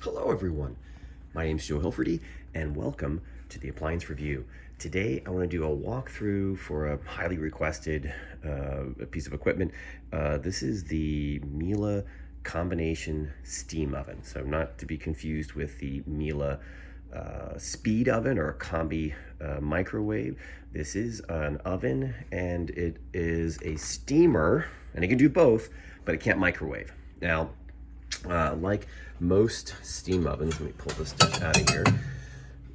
Hello everyone, my name is Joe Hilferty and welcome to the Appliance Review. Today I want to do a walkthrough for a highly requested piece of equipment. This is the Miele combination steam oven. So not to be confused with the Miele speed oven or a combi microwave. This is an oven and it is a steamer, and it can do both, but it can't microwave. Now, like most steam ovens, let me pull this dish out of here.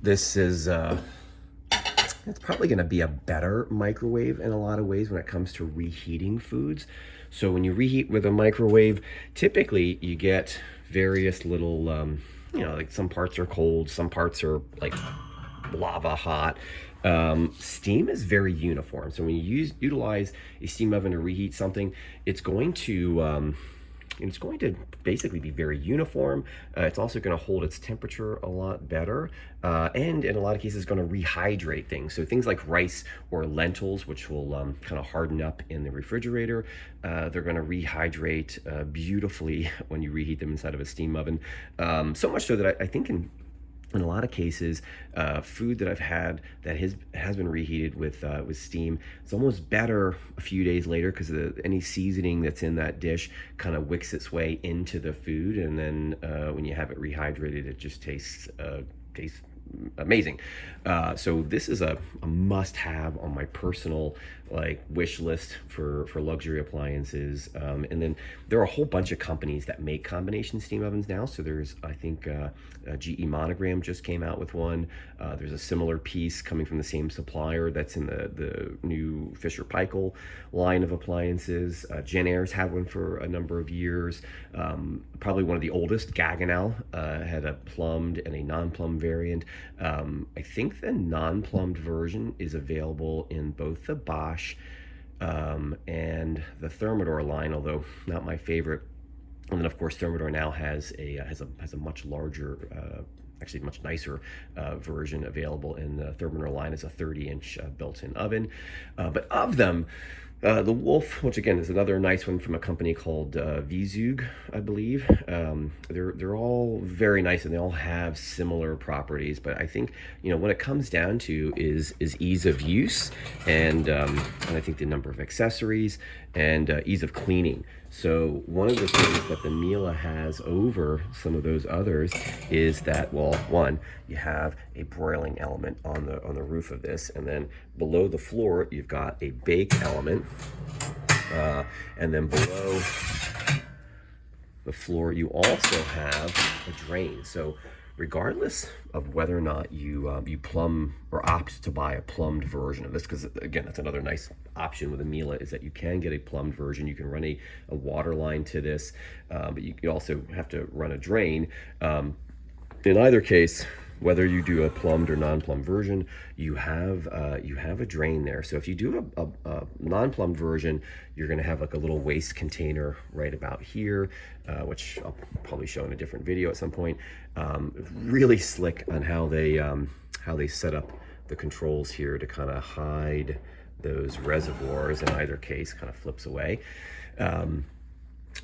This is, it's probably gonna be a better microwave in a lot of ways when it comes to reheating foods. So when you reheat with a microwave, typically you get various little, like some parts are cold, some parts are like lava hot. Steam is very uniform. So when you utilize a steam oven to reheat something, it's going to basically be very uniform. It's also going to hold its temperature a lot better, and in a lot of cases going to rehydrate things. So things like rice or lentils, which will kind of harden up in the refrigerator, they're going to rehydrate beautifully when you reheat them inside of a steam oven. So much so that I think in a lot of cases, food that I've had that has been reheated with steam, it's almost better a few days later because any seasoning that's in that dish kind of wicks its way into the food, and then when you have it rehydrated, it just tastes amazing. So this is a must-have on my personal wish list for luxury appliances. And then there are a whole bunch of companies that make combination steam ovens now. So there's, I think, GE Monogram just came out with one. There's a similar piece coming from the same supplier that's in the new Fisher-Paykel line of appliances. Jenn-Air's had one for a number of years. Probably one of the oldest, Gaggenau, had a plumbed and a non-plumbed variant. I think the non-plumbed version is available in both the Bosch and the Thermador line, although not my favorite. And then of course Thermador now has a much larger, actually much nicer version available in the Thermador line. Is a 30-inch built-in oven. But of them, the Wolf, which again is another nice one from a company called Vizug, I believe. They're all very nice and they all have similar properties. But I think what it comes down to is ease of use and I think the number of accessories and ease of cleaning. So one of the things that the Miele has over some of those others is that, well, one, you have a broiling element on the roof of this, and then below the floor you've got a bake element, and then below the floor you also have a drain. So regardless of whether or not you plumb or opt to buy a plumbed version of this, because again, that's another nice option with a Miele, is that you can get a plumbed version. You can run a water line to this, but you also have to run a drain. In either case, whether you do a plumbed or non-plumbed version, you have a drain there. So if you do a non-plumbed version, you're going to have like a little waste container right about here, which I'll probably show in a different video at some point. Really slick on how they set up the controls here to kind of hide those reservoirs. In either case, kind of flips away.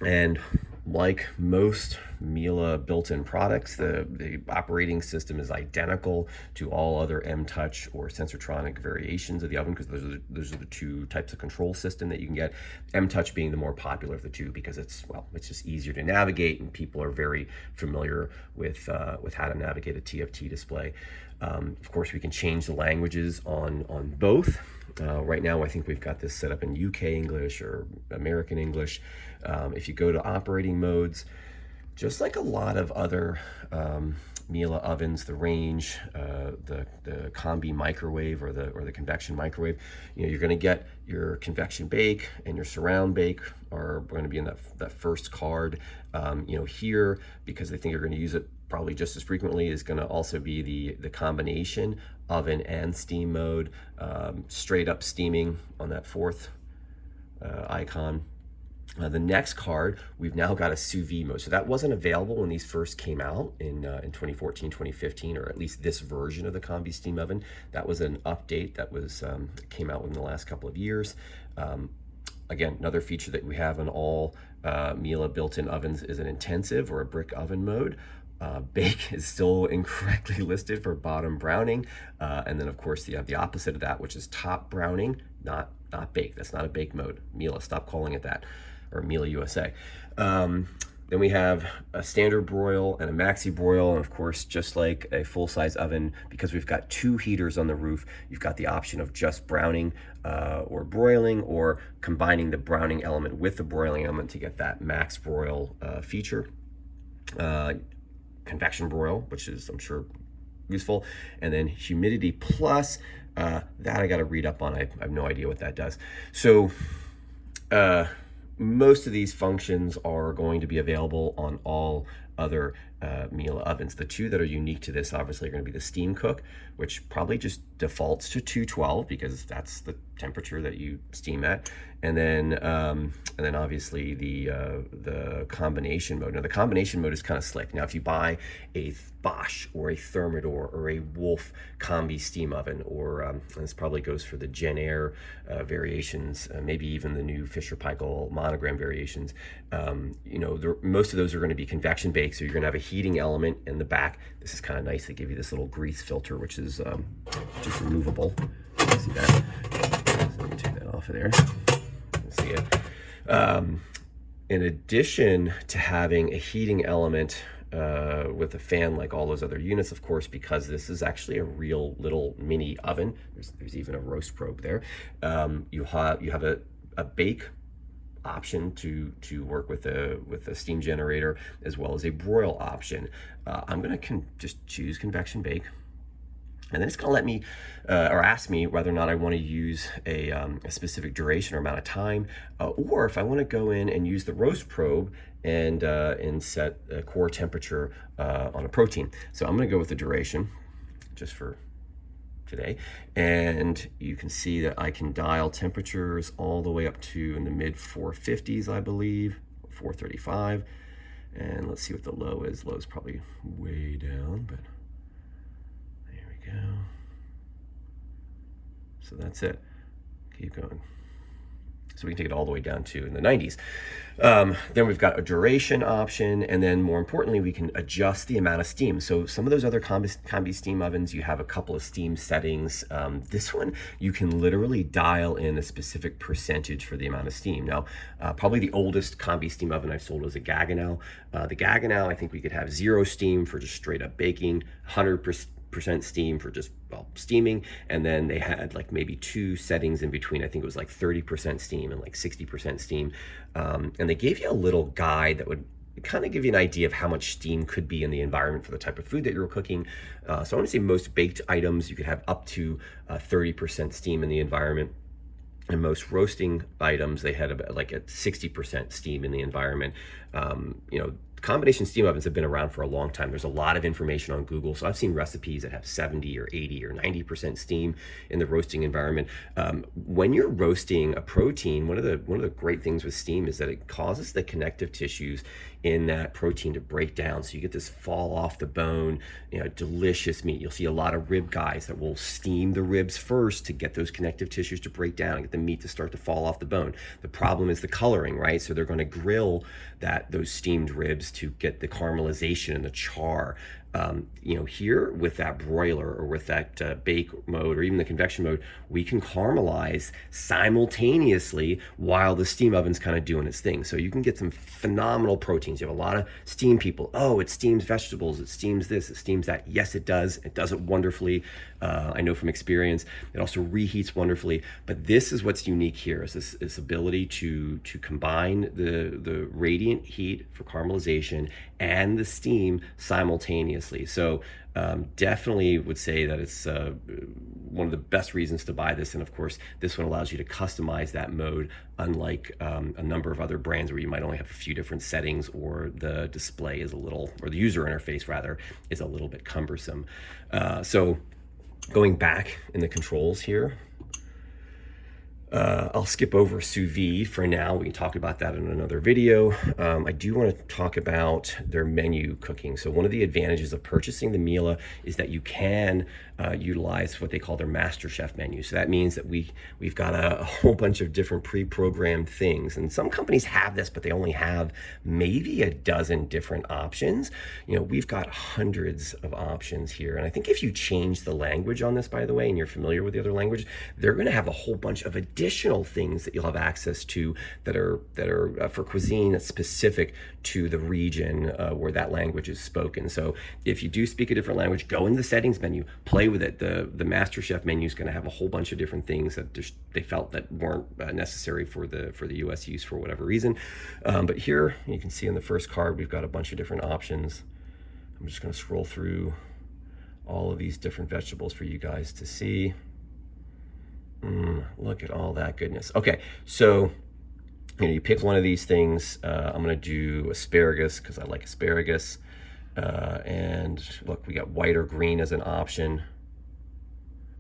And like most Miele built-in products, the operating system is identical to all other M-Touch or Sensortronic variations of the oven, because those are the two types of control system that you can get. M-Touch being the more popular of the two because it's just easier to navigate and people are very familiar with how to navigate a TFT display. Of course, we can change the languages on both. Right now, I think we've got this set up in UK English or American English. If you go to operating modes, just like a lot of other Miele ovens, the range, the combi microwave or the convection microwave, you're going to get your convection bake and your surround bake are going to be in that first card. Here, because I think you're going to use it probably just as frequently, is going to also be the combination oven and steam mode, straight up steaming on that fourth icon. The next card, we've now got a sous vide mode. So that wasn't available when these first came out in 2014, 2015, or at least this version of the Combi-Steam oven. That was an update that came out in the last couple of years. Again, another feature that we have in all Miele built-in ovens is an intensive or a brick oven mode. Bake is still incorrectly listed for bottom browning. And then of course you have the opposite of that, which is top browning, not bake. That's not a bake mode. Miele, stop calling it that, or Miele USA. Then we have a standard broil and a maxi broil, and of course, just like a full-size oven, because we've got 2 heaters on the roof, you've got the option of just browning or broiling, or combining the browning element with the broiling element to get that max broil feature. Convection broil, which is, I'm sure, useful, and then humidity plus, that I got to read up on. I have no idea what that does. So most of these functions are going to be available on all other Miele ovens. The 2 that are unique to this obviously are going to be the steam cook, which probably just defaults to 212 because that's the temperature that you steam at, and then obviously the combination mode. Now the combination mode is kind of slick. Now if you buy a Bosch or a Thermador or a Wolf Combi-Steam Oven, or this probably goes for the Gen Air variations, maybe even the new Fisher-Paykel Monogram variations, you know, most of those are going to be convection baked, so you're going to have a heating element in the back. This is kind of nice. They give you this little grease filter, which is just removable. See that? So let me take that off of there. See it. In addition to having a heating element with a fan like all those other units, of course, because this is actually a real little mini oven. There's even a roast probe there. You have a bake option to work with a steam generator, as well as a broil option. I'm going to just choose convection bake. And then it's going to let me, or ask me whether or not I want to use a specific duration or amount of time, or if I want to go in and use the roast probe and set a core temperature on a protein. So I'm going to go with the duration, just for today. And you can see that I can dial temperatures all the way up to in the mid 450s, I believe, 435. And let's see what the low is. Low is probably way down, but go. So that's it. Keep going. So we can take it all the way down to in the 90s. Then we've got a duration option, and then more importantly, we can adjust the amount of steam. So some of those other Combi-Steam ovens, you have a couple of steam settings. This one, you can literally dial in a specific percentage for the amount of steam. Now, probably the oldest Combi-Steam oven I've sold was a Gaggenau. The Gaggenau, I think we could have 0 steam for just straight up baking, 100% steam for just, well, steaming, and then they had like maybe 2 settings in between. I think it was like 30% steam and like 60% steam, and they gave you a little guide that would kind of give you an idea of how much steam could be in the environment for the type of food that you're cooking. So I want to say most baked items you could have up to 30% steam in the environment, and most roasting items they had about like a 60% steam in the environment. You know, combination steam ovens have been around for a long time. There's a lot of information on Google. So I've seen recipes that have 70 or 80 or 90% steam in the roasting environment. When you're roasting a protein, one of the great things with steam is that it causes the connective tissues in that protein to break down. So you get this fall off the bone, you know, delicious meat. You'll see a lot of rib guys that will steam the ribs first to get those connective tissues to break down and get the meat to start to fall off the bone. The problem is the coloring, right? So they're going to grill those steamed ribs to get the caramelization and the char. You know, here with that broiler or with that bake mode or even the convection mode, we can caramelize simultaneously while the steam oven's kind of doing its thing. So you can get some phenomenal proteins. You have a lot of steam people. Oh, it steams vegetables, it steams this, it steams that. Yes, it does. It does it wonderfully. I know from experience. It also reheats wonderfully. But this is what's unique here, is this ability to combine the radiant heat for caramelization and the steam simultaneously. So definitely would say that it's one of the best reasons to buy this. And of course, this one allows you to customize that mode, unlike a number of other brands where you might only have a few different settings, or the display is a little, or the user interface rather, is a little bit cumbersome. So going back in the controls here, I'll skip over sous vide for now. We can talk about that in another video. I do want to talk about their menu cooking. So one of the advantages of purchasing the Miele is that you can utilize what they call their MasterChef menu. So that means that we've got a whole bunch of different pre-programmed things. And some companies have this, but they only have maybe a dozen different options. You know, we've got hundreds of options here. And I think if you change the language on this, by the way, and you're familiar with the other language, they're going to have a whole bunch of additional things that you'll have access to that are for cuisine that's specific to the region where that language is spoken. So if you do speak a different language, go into the settings menu, play with it. The MasterChef menu is going to have a whole bunch of different things that they felt that weren't necessary for the US use for whatever reason. But here you can see in the first card we've got a bunch of different options. I'm just going to scroll through all of these different vegetables for you guys to see. Look at all that goodness. Okay, so you pick one of these things. I'm gonna do asparagus because I like asparagus. And look, we got white or green as an option.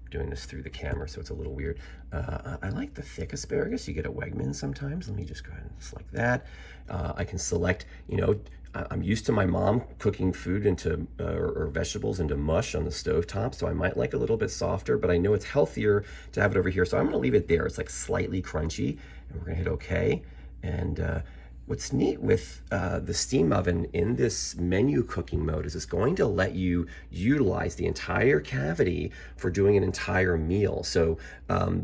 I'm doing this through the camera, so it's a little weird. I like the thick asparagus you get at Wegmans sometimes. Let me just go ahead and select that. I can select, you know, I'm used to my mom cooking food into or vegetables into mush on the stovetop, so I might like a little bit softer, but I know it's healthier to have it over here, so I'm gonna leave it there. It's like slightly crunchy, and we're gonna hit OK. And what's neat with the steam oven in this menu cooking mode is it's going to let you utilize the entire cavity for doing an entire meal. So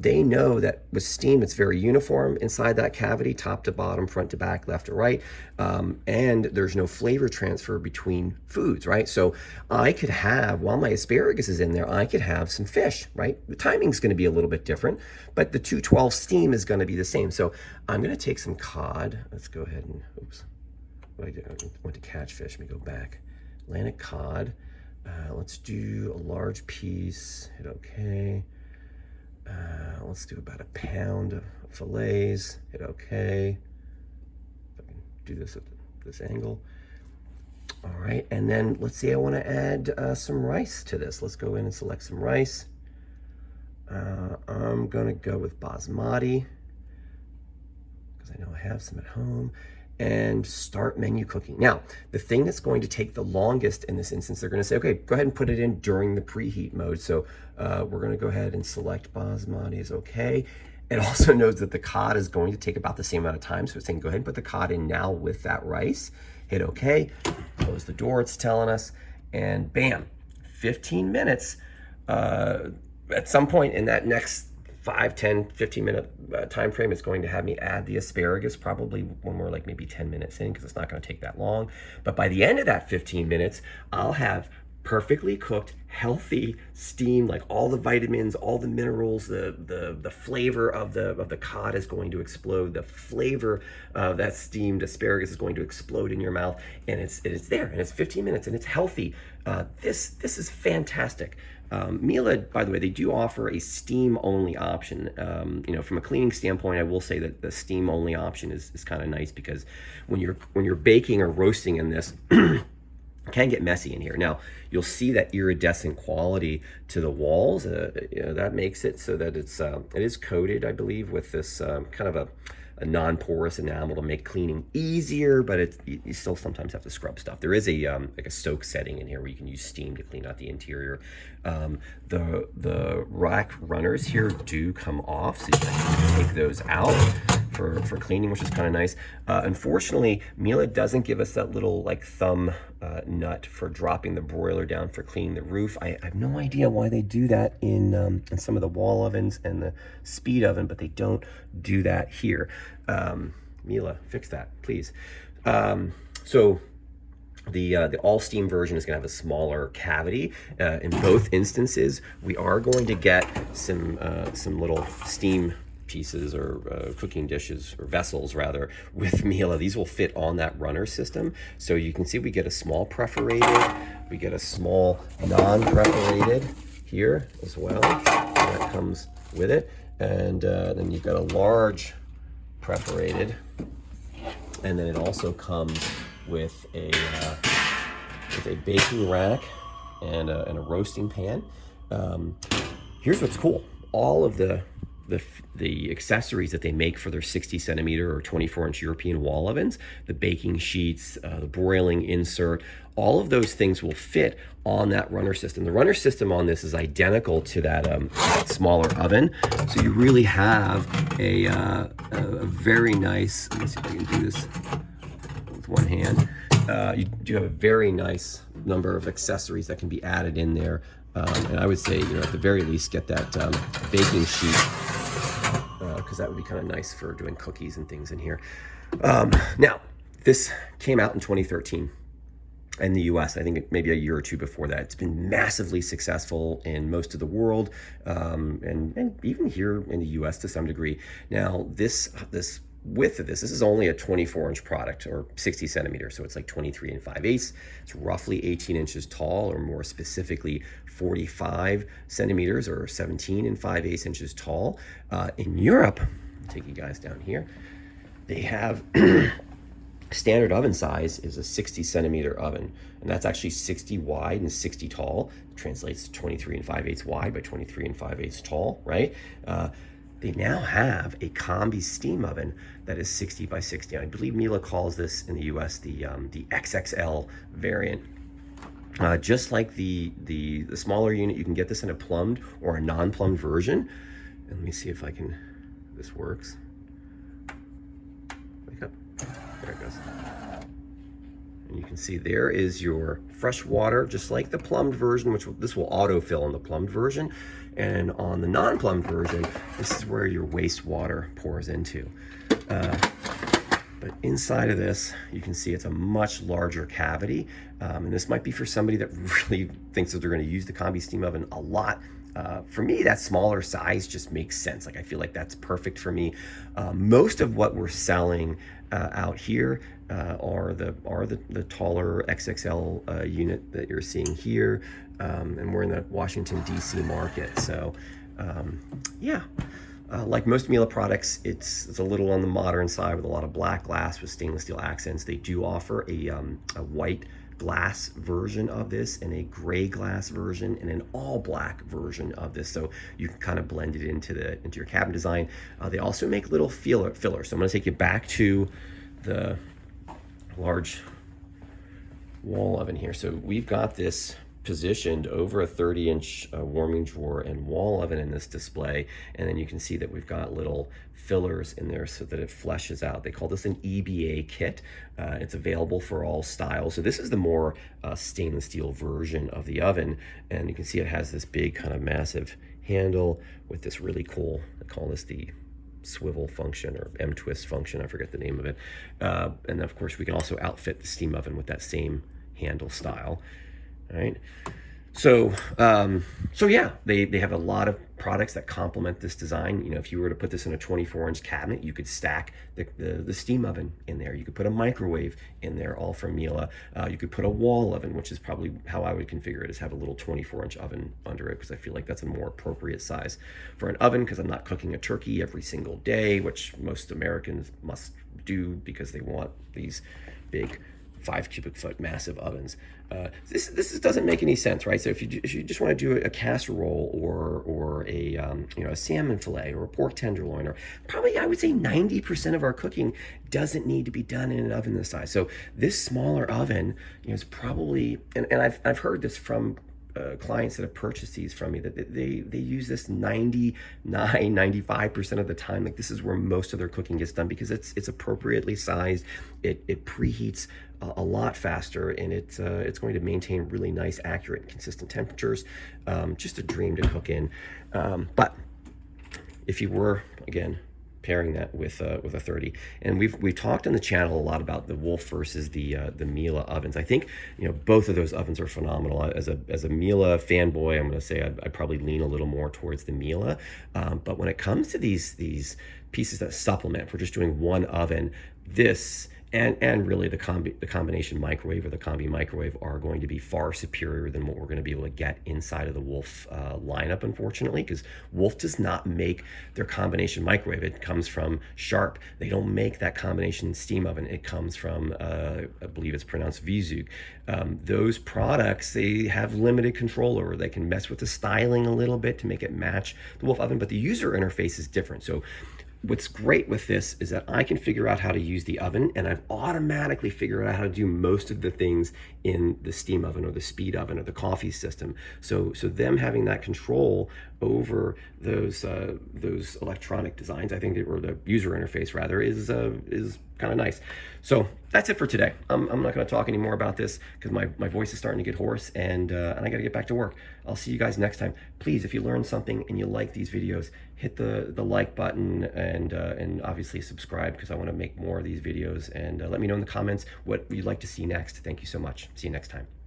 they know that with steam, it's very uniform inside that cavity, top to bottom, front to back, left to right. And there's no flavor transfer between foods, right? So I could have, while my asparagus is in there, I could have some fish, right? The timing's gonna be a little bit different, but the 212 steam is gonna be the same. So I'm gonna take some cod. Let's go ahead and, oops, I went to catfish. Let me go back. Atlantic cod. Let's do a large piece. Hit OK. Let's do about a pound of fillets. Hit OK. If I can do this at this angle. All right, and then let's say I want to add some rice to this. Let's go in and select some rice. I'm gonna go with basmati, I know I have some at home, and start menu cooking. Now, the thing that's going to take the longest in this instance, they're going to say, okay, go ahead and put it in during the preheat mode. So we're going to go ahead and select basmati is okay. It also knows that the cod is going to take about the same amount of time. So it's saying, go ahead and put the cod in now with that rice. Hit okay, close the door, it's telling us, and bam, 15 minutes. At some point in that next 5, 10, 15 minute time frame, it's going to have me add the asparagus probably when we're like maybe 10 minutes in, because it's not going to take that long. But by the end of that 15 minutes, I'll have perfectly cooked, healthy steam, like all the vitamins, all the minerals, the flavor of the cod is going to explode. The flavor of that steamed asparagus is going to explode in your mouth, and it's there, and it's 15 minutes, and it's healthy. This is fantastic. Miele, by the way, they do offer a steam-only option. You know, from a cleaning standpoint, I will say that the steam-only option is kind of nice, because when you're baking or roasting in this, it can get messy in here. Now, you'll see that iridescent quality to the walls. You know, that makes it so that it is coated, I believe, with this kind of a non-porous enamel to make cleaning easier, but you still sometimes have to scrub stuff. There is a like a soak setting in here where you can use steam to clean out the interior. The rack runners here do come off, so you can take those out for cleaning, which is kind of nice. Unfortunately, Miele doesn't give us that little like thumb nut for dropping the broiler down for cleaning the roof. I have no idea why they do that in some of the wall ovens and the speed oven, but they don't do that here. Miele, fix that, please. So the all steam version is going to have a smaller cavity. In both instances, we are going to get some little steam pieces or cooking dishes, or vessels rather, with Miele. These will fit on that runner system. So you can see we get a small perforated, we get a small non-perforated here as well. That comes with it. And then you've got a large perforated, and then it also comes with a baking rack and a roasting pan. Here's what's cool. All of the the accessories that they make for their 60 centimeter or 24-inch European wall ovens, the baking sheets, the broiling insert, all of those things will fit on that runner system. The runner system on this is identical to that smaller oven. So you really have a very nice, let me see if I can do this with one hand. You do have a very nice number of accessories that can be added in there. And I would say, at the very least, get that baking sheet, because that would be kind of nice for doing cookies and things in here. Now, this came out in 2013 in the US. I think maybe a year or two before that. It's been massively successful in most of the world, and even here in the US to some degree. Now, this width of this is only a 24-inch product, or 60 centimeters, so it's like 23 5/8. It's roughly 18 inches tall, or more specifically 45 centimeters, or 17 5/8 inches tall. In Europe, I'll take you guys down here, they have standard oven size is a 60 centimeter oven, and that's actually 60 wide and 60 tall. It translates to 23 5/8 wide by 23 5/8 tall, right? They now have a Combi-Steam oven that is 60 by 60. I believe Miele calls this in the US the XXL variant. Just like the smaller unit, you can get this in a plumbed or a non-plumbed version. And let me see if this works. Wake up. There it goes. And you can see there is your fresh water, just like the plumbed version, this will autofill in the plumbed version. And on the non-plumbed version, this is where your wastewater pours into. But inside of this, you can see it's a much larger cavity. And this might be for somebody that really thinks that they're going to use the Combi-Steam oven a lot. For me, that smaller size just makes sense. Like, I feel like that's perfect for me. Most of what we're selling out here are the taller XXL unit that you're seeing here, and we're in the Washington DC market. So yeah, like most Miele products, it's a little on the modern side with a lot of black glass with stainless steel accents. They do offer a white glass version of this, and a gray glass version, and an all black version of this, so you can kind of blend it into your cabinet design. They also make little fillers. So I'm going to take you back to the large wall oven here. So we've got this positioned over a 30-inch warming drawer and wall oven in this display, and then you can see that we've got little fillers in there so that it fleshes out. They call this an EBA kit. It's available for all styles. So this is the more stainless steel version of the oven, and you can see it has this big kind of massive handle with this really cool, I call this the swivel function or M-twist function, I forget the name of it. And of course we can also outfit the steam oven with that same handle style. All right. So yeah, they have a lot of products that complement this design. If you were to put this in a 24-inch cabinet, you could stack the steam oven in there. You could put a microwave in there, all from Miele. You could put a wall oven, which is probably how I would configure it, is have a little 24-inch oven under it, because I feel like that's a more appropriate size for an oven, because I'm not cooking a turkey every single day, which most Americans must do because they want these big 5 cubic foot massive ovens. This doesn't make any sense, right? So if you just want to do a casserole or a a salmon fillet or a pork tenderloin, or probably I would say 90% of our cooking doesn't need to be done in an oven this size. So this smaller oven is probably, and I've heard this from clients that have purchased these from me, that they use this 95% of the time. Like, this is where most of their cooking gets done, because it's appropriately sized. It preheats a lot faster, and it's going to maintain really nice, accurate, consistent temperatures. Just a dream to cook in. But if you were, again, pairing that with a 30, and we've talked on the channel a lot about the Wolf versus the Miele ovens. I think both of those ovens are phenomenal. As a Miele fanboy, I'm going to say I'd probably lean a little more towards the Miele. But when it comes to these pieces that supplement, if we're just doing one oven, this and really the combination microwave or the combi microwave are going to be far superior than what we're going to be able to get inside of the Wolf lineup, unfortunately, because Wolf does not make their combination microwave. It comes from Sharp. They don't make that combination steam oven. It comes from I believe it's pronounced Vizug. Those products, they have limited control over. They can mess with the styling a little bit to make it match the Wolf oven, but the user interface is different. So what's great with this is that I can figure out how to use the oven, and I've automatically figured out how to do most of the things in the steam oven or the speed oven or the coffee system. So them having that control over those electronic designs, I think, or the user interface rather, is kind of nice. So that's it for today. I'm not going to talk any more about this because my voice is starting to get hoarse, and I got to get back to work. I'll see you guys next time. Please, if you learned something and you like these videos, hit the like button and obviously subscribe, because I want to make more of these videos. And let me know in the comments what you'd like to see next. Thank you so much. See you next time.